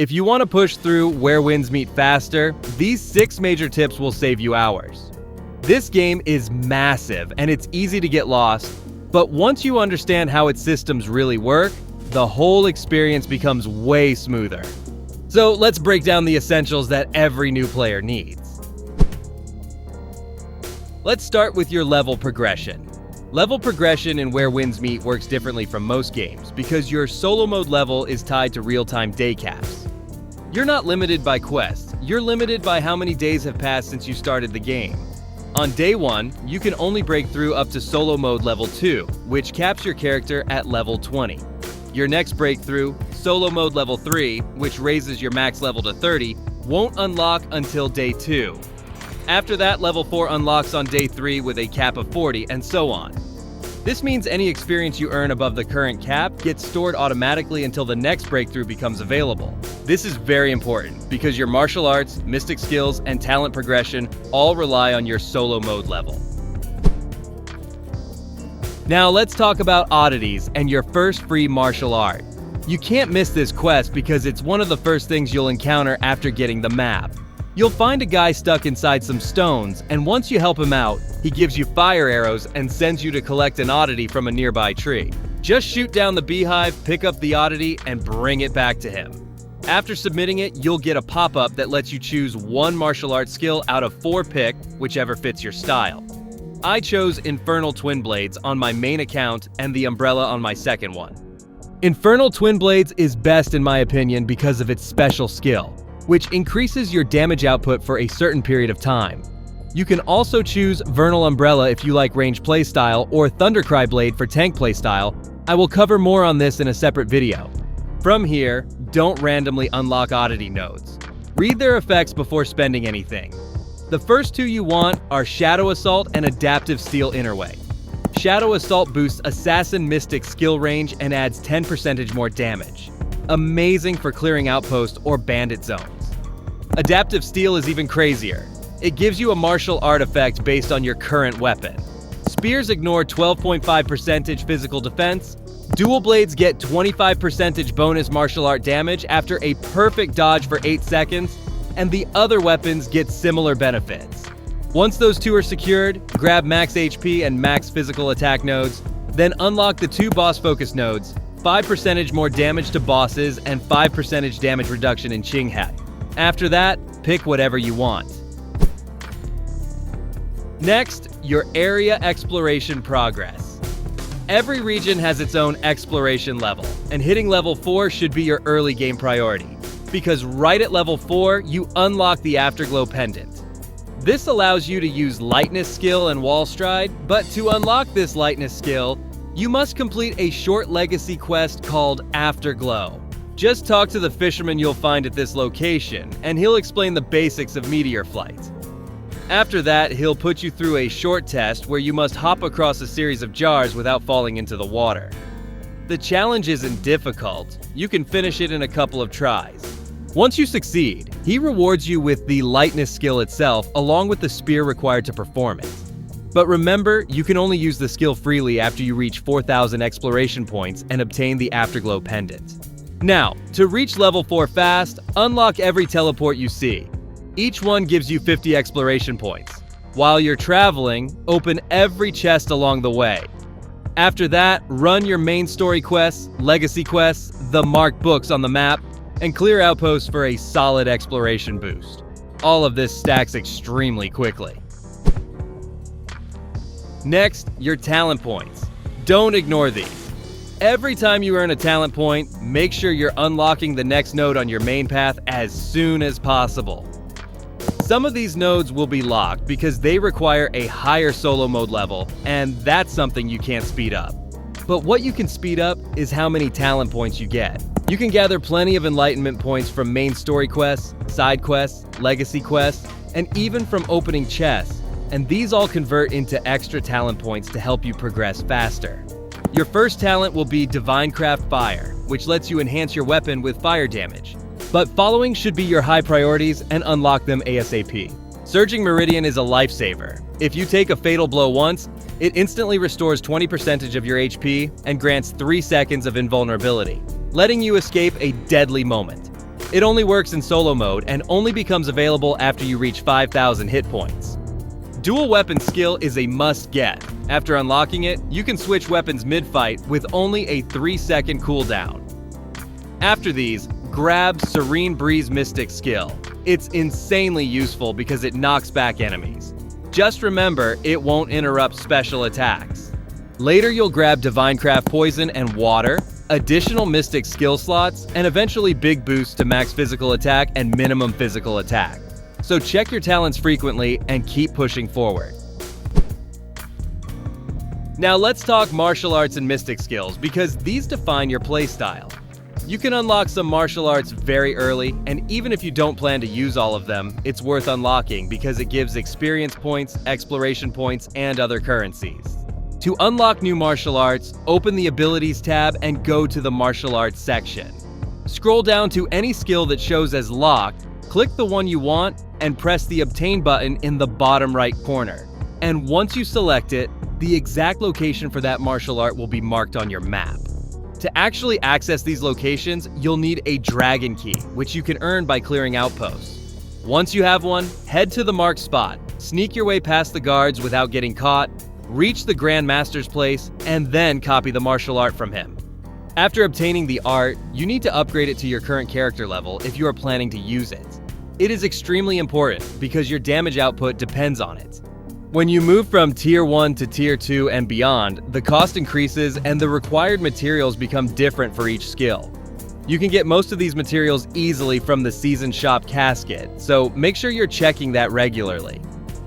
If you want to push through where winds meet faster, these 6 major tips will save you hours. This game is massive and it's easy to get lost, but once you understand how its systems really work, the whole experience becomes way smoother. So let's break down the essentials that every new player needs. Let's start with your level progression. Level progression in Where Winds Meet works differently from most games because your solo mode level is tied to real-time day caps. You're not limited by quests, you're limited by how many days have passed since you started the game. On day 1, you can only break through up to solo mode level 2, which caps your character at level 20. Your next breakthrough, solo mode level 3, which raises your max level to 30, won't unlock until day 2. After that, level 4 unlocks on day 3 with a cap of 40, and so on. This means any experience you earn above the current cap gets stored automatically until the next breakthrough becomes available. This is very important because your martial arts, mystic skills, and talent progression all rely on your solo mode level. Now let's talk about Oddities and your first free martial art. You can't miss this quest because it's one of the first things you'll encounter after getting the map. You'll find a guy stuck inside some stones, and once you help him out, he gives you fire arrows and sends you to collect an oddity from a nearby tree. Just shoot down the beehive, pick up the oddity, and bring it back to him. After submitting it, you'll get a pop-up that lets you choose one martial arts skill out of 4 picked, whichever fits your style. I chose Infernal Twin Blades on my main account and the Umbrella on my second one. Infernal Twin Blades is best in my opinion because of its special skill, which increases your damage output for a certain period of time. You can also choose Vernal Umbrella if you like range playstyle or Thundercry Blade for tank playstyle. I will cover more on this in a separate video. From here, don't randomly unlock oddity nodes. Read their effects before spending anything. The first 2 you want are Shadow Assault and Adaptive Steel Innerway. Shadow Assault boosts Assassin Mystic skill range and adds 10% more damage. Amazing for clearing outposts or bandit zones. Adaptive Steel is even crazier. It gives you a martial art effect based on your current weapon. Spears ignore 12.5% physical defense. Dual Blades get 25% bonus martial art damage after a perfect dodge for 8 seconds, and the other weapons get similar benefits. Once those 2 are secured, grab max HP and max physical attack nodes, then unlock the 2 boss focus nodes, 5% more damage to bosses and 5% damage reduction in Qinghe. After that, pick whatever you want. Next, your area exploration progress. Every region has its own exploration level, and hitting level 4 should be your early game priority, because right at level 4, you unlock the Afterglow Pendant. This allows you to use Lightness Skill and Wallstride, but to unlock this Lightness Skill, you must complete a short legacy quest called Afterglow. Just talk to the fisherman you'll find at this location, and he'll explain the basics of meteor flight. After that, he'll put you through a short test where you must hop across a series of jars without falling into the water. The challenge isn't difficult, you can finish it in a couple of tries. Once you succeed, he rewards you with the Lightness Skill itself along with the spear required to perform it. But remember, you can only use the skill freely after you reach 4,000 exploration points and obtain the Afterglow Pendant. Now, to reach level 4 fast, unlock every teleport you see. Each one gives you 50 exploration points. While you're traveling, open every chest along the way. After that, run your main story quests, legacy quests, the marked books on the map, and clear outposts for a solid exploration boost. All of this stacks extremely quickly. Next, your talent points. Don't ignore these. Every time you earn a talent point, make sure you're unlocking the next node on your main path as soon as possible. Some of these nodes will be locked because they require a higher solo mode level, and that's something you can't speed up. But what you can speed up is how many talent points you get. You can gather plenty of enlightenment points from main story quests, side quests, legacy quests, and even from opening chests, and these all convert into extra talent points to help you progress faster. Your first talent will be Divine Craft Fire, which lets you enhance your weapon with fire damage. But following should be your high priorities and unlock them ASAP. Surging Meridian is a lifesaver. If you take a fatal blow once, it instantly restores 20% of your HP and grants 3 seconds of invulnerability, letting you escape a deadly moment. It only works in solo mode and only becomes available after you reach 5,000 hit points. Dual weapon skill is a must-get. After unlocking it, you can switch weapons mid-fight with only a 3-second cooldown. After these, grab Serene Breeze Mystic Skill. It's insanely useful because it knocks back enemies. Just remember, it won't interrupt special attacks. Later you'll grab Divinecraft Poison and Water, additional Mystic skill slots, and eventually big boosts to max physical attack and minimum physical attack. So check your talents frequently and keep pushing forward. Now let's talk martial arts and mystic skills because these define your playstyle. You can unlock some martial arts very early, and even if you don't plan to use all of them, it's worth unlocking because it gives experience points, exploration points, and other currencies. To unlock new martial arts, open the Abilities tab and go to the Martial Arts section. Scroll down to any skill that shows as locked, click the one you want, and press the Obtain button in the bottom right corner. And once you select it, the exact location for that martial art will be marked on your map. To actually access these locations, you'll need a Dragon Key, which you can earn by clearing outposts. Once you have one, head to the marked spot, sneak your way past the guards without getting caught, reach the Grand Master's place, and then copy the martial art from him. After obtaining the art, you need to upgrade it to your current character level if you are planning to use it. It is extremely important because your damage output depends on it. When you move from Tier 1 to Tier 2 and beyond, the cost increases and the required materials become different for each skill. You can get most of these materials easily from the Season Shop casket, so make sure you're checking that regularly.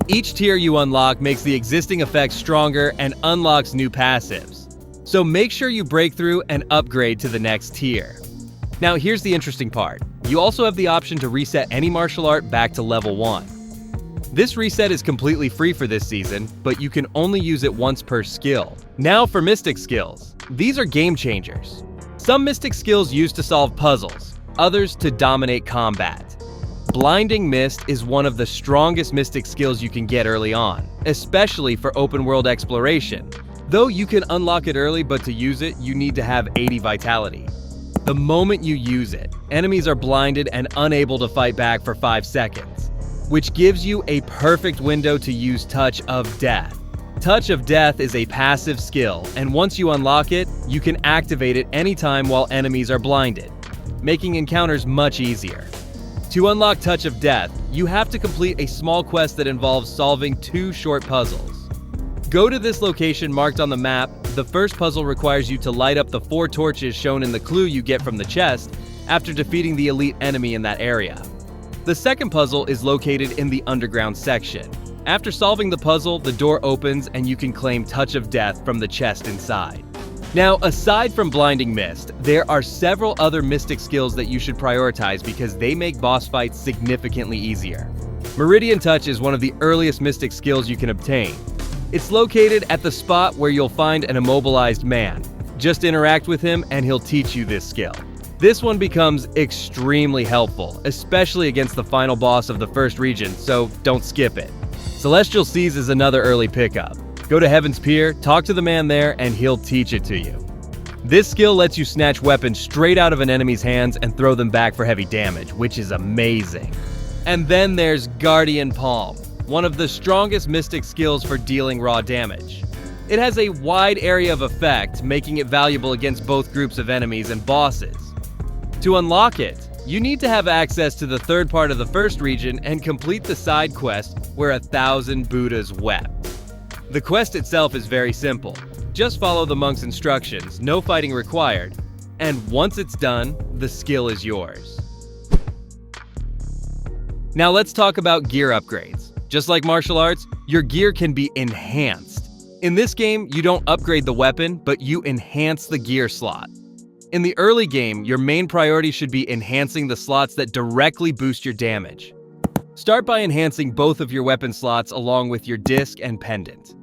Each tier you unlock makes the existing effects stronger and unlocks new passives. So make sure you break through and upgrade to the next tier. Now here's the interesting part. You also have the option to reset any martial art back to level 1. This reset is completely free for this season, but you can only use it once per skill. Now for Mystic skills. These are game changers. Some Mystic skills used to solve puzzles, others to dominate combat. Blinding Mist is one of the strongest Mystic skills you can get early on, especially for open world exploration. Though you can unlock it early, but to use it, you need to have 80 vitality. The moment you use it, enemies are blinded and unable to fight back for 5 seconds, which gives you a perfect window to use Touch of Death. Touch of Death is a passive skill, and once you unlock it, you can activate it anytime while enemies are blinded, making encounters much easier. To unlock Touch of Death, you have to complete a small quest that involves solving 2 short puzzles. Go to this location marked on the map. The first puzzle requires you to light up the 4 torches shown in the clue you get from the chest after defeating the elite enemy in that area. The second puzzle is located in the underground section. After solving the puzzle, the door opens and you can claim Touch of Death from the chest inside. Now, aside from Blinding Mist, there are several other Mystic skills that you should prioritize because they make boss fights significantly easier. Meridian Touch is one of the earliest Mystic skills you can obtain. It's located at the spot where you'll find an immobilized man. Just interact with him and he'll teach you this skill. This one becomes extremely helpful, especially against the final boss of the first region, so don't skip it. Celestial Seas is another early pickup. Go to Heaven's Pier, talk to the man there, and he'll teach it to you. This skill lets you snatch weapons straight out of an enemy's hands and throw them back for heavy damage, which is amazing. And then there's Guardian Palm, one of the strongest Mystic skills for dealing raw damage. It has a wide area of effect, making it valuable against both groups of enemies and bosses. To unlock it, you need to have access to the third part of the first region and complete the side quest where 1,000 Buddhas wept. The quest itself is very simple. Just follow the monk's instructions, no fighting required, and once it's done, the skill is yours. Now let's talk about gear upgrades. Just like martial arts, your gear can be enhanced. In this game, you don't upgrade the weapon, but you enhance the gear slot. In the early game, your main priority should be enhancing the slots that directly boost your damage. Start by enhancing both of your weapon slots along with your disc and pendant.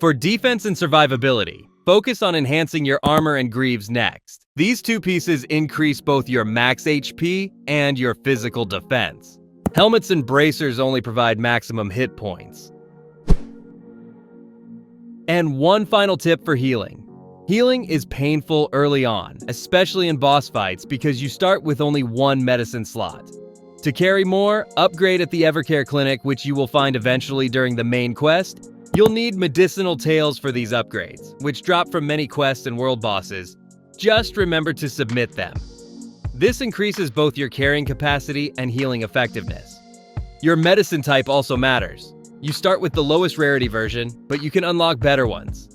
For defense and survivability, focus on enhancing your armor and greaves next. These 2 pieces increase both your max HP and your physical defense. Helmets and bracers only provide maximum hit points. And one final tip for healing. Healing is painful early on, especially in boss fights because you start with only one medicine slot. To carry more, upgrade at the Evercare Clinic, which you will find eventually during the main quest. You'll need medicinal tails for these upgrades, which drop from many quests and world bosses. Just remember to submit them. This increases both your carrying capacity and healing effectiveness. Your medicine type also matters. You start with the lowest rarity version, but you can unlock better ones.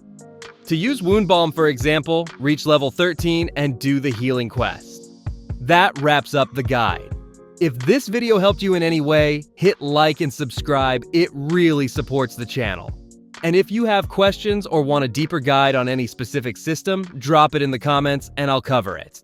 To use Wound Balm, for example, reach level 13 and do the healing quest. That wraps up the guide. If this video helped you in any way, hit like and subscribe. It really supports the channel. And if you have questions or want a deeper guide on any specific system, drop it in the comments and I'll cover it.